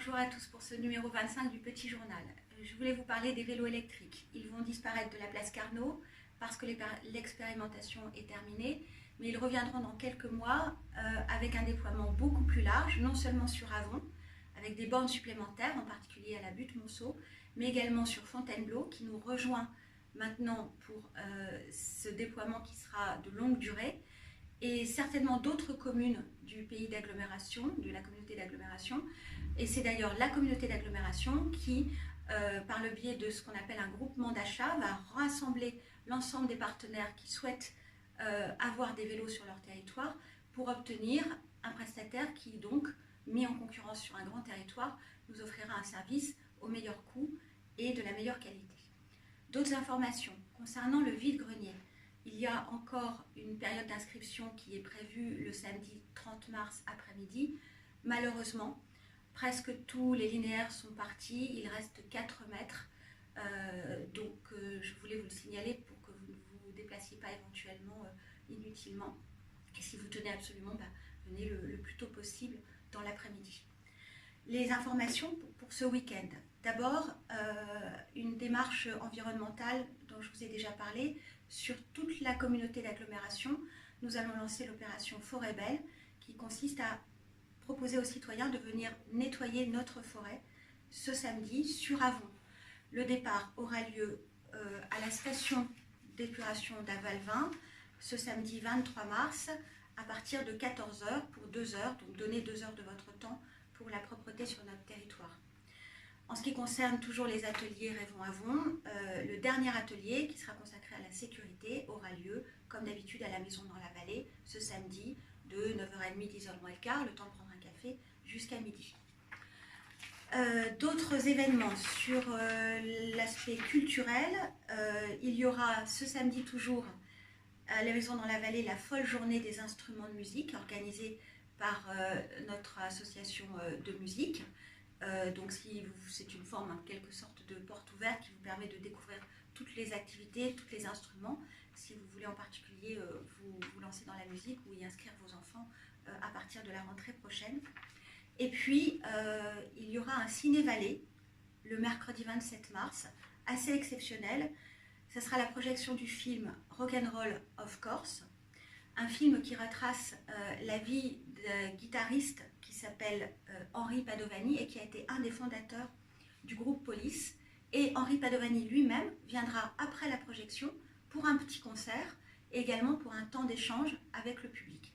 Bonjour à tous pour ce numéro 25 du Petit Journal. Je voulais vous parler des vélos électriques. Ils vont disparaître de la place Carnot parce que l'expérimentation est terminée, mais ils reviendront dans quelques mois avec un déploiement beaucoup plus large, non seulement sur Avon, avec des bornes supplémentaires, en particulier à la Butte-Monceau, mais également sur Fontainebleau, qui nous rejoint maintenant pour ce déploiement qui sera de longue durée, et certainement d'autres communes du pays d'agglomération, de la communauté d'agglomération. Et c'est d'ailleurs la communauté d'agglomération qui, par le biais de ce qu'on appelle un groupement d'achat, va rassembler l'ensemble des partenaires qui souhaitent avoir des vélos sur leur territoire pour obtenir un prestataire qui, donc, mis en concurrence sur un grand territoire, nous offrira un service au meilleur coût et de la meilleure qualité. D'autres informations concernant le vide-grenier. Il y a encore une période d'inscription qui est prévue le samedi 30 mars après-midi. Malheureusement, presque tous les linéaires sont partis, il reste 4 mètres. Je voulais vous le signaler pour que vous ne vous déplaciez pas éventuellement inutilement. Et si vous tenez absolument, venez le plus tôt possible dans l'après-midi. Les informations pour ce week-end. D'abord, une démarche environnementale dont je vous ai déjà parlé sur toute la communauté d'agglomération. Nous allons lancer l'opération Forêt Belle qui consiste à proposer aux citoyens de venir nettoyer notre forêt ce samedi sur Avon. Le départ aura lieu à la station d'épuration d'Avalvin ce samedi 23 mars à partir de 14 h pour 2 heures, donc donnez 2 heures de votre temps pour la propreté sur notre territoire. En ce qui concerne toujours les ateliers Rêvons Avon, le dernier atelier qui sera consacré à la sécurité aura lieu, comme d'habitude, à la Maison dans la Vallée, ce samedi de 9h30, 10h moins le quart, le temps de prendre un café, jusqu'à midi. D'autres événements sur l'aspect culturel, il y aura ce samedi toujours à la Maison dans la Vallée la folle journée des instruments de musique organisée par notre association de musique. Donc c'est une forme en quelque sorte de porte ouverte qui vous permet de découvrir toutes les activités, tous les instruments. Si vous voulez en particulier vous lancer dans la musique ou y inscrire vos enfants à partir de la rentrée prochaine. Et puis il y aura un ciné-vallée le mercredi 27 mars, assez exceptionnel. Ce sera la projection du film Rock'n'Roll of Course, un film qui retrace la vie d'un guitariste qui s'appelle Henri Padovani et qui a été un des fondateurs du groupe Police. Et Henri Padovani lui-même viendra après la projection pour un petit concert et également pour un temps d'échange avec le public.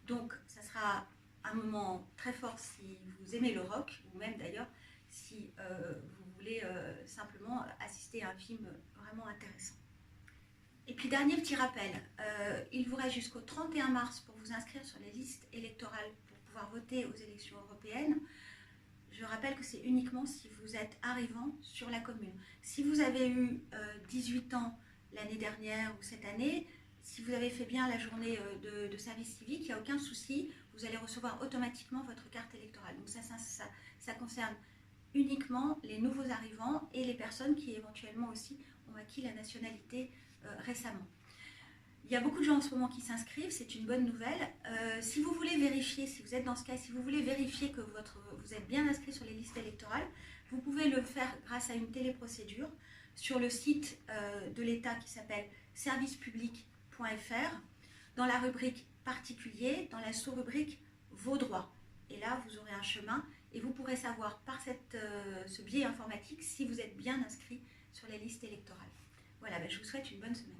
Donc ça sera un moment très fort si vous aimez le rock, ou même d'ailleurs si vous voulez simplement assister à un film vraiment intéressant. Et puis dernier petit rappel, il vous reste jusqu'au 31 mars pour vous inscrire sur les listes électorales pour pouvoir voter aux élections européennes. Je rappelle que c'est uniquement si vous êtes arrivant sur la commune. Si vous avez eu 18 ans l'année dernière ou cette année, si vous avez fait bien la journée de service civique, il n'y a aucun souci, vous allez recevoir automatiquement votre carte électorale. Donc ça concerne uniquement les nouveaux arrivants et les personnes qui éventuellement aussi ont acquis la nationalité récemment. Il y a beaucoup de gens en ce moment qui s'inscrivent, c'est une bonne nouvelle. Si vous voulez vérifier, si vous êtes dans ce cas, si vous voulez vérifier que vous êtes bien inscrit sur les listes électorales, vous pouvez le faire grâce à une téléprocédure sur le site de l'État qui s'appelle servicepublic.fr, dans la rubrique particulier, dans la sous-rubrique vos droits. Et là, vous aurez un chemin et vous pourrez savoir par ce biais informatique si vous êtes bien inscrit sur les listes électorales. Voilà, je vous souhaite une bonne semaine.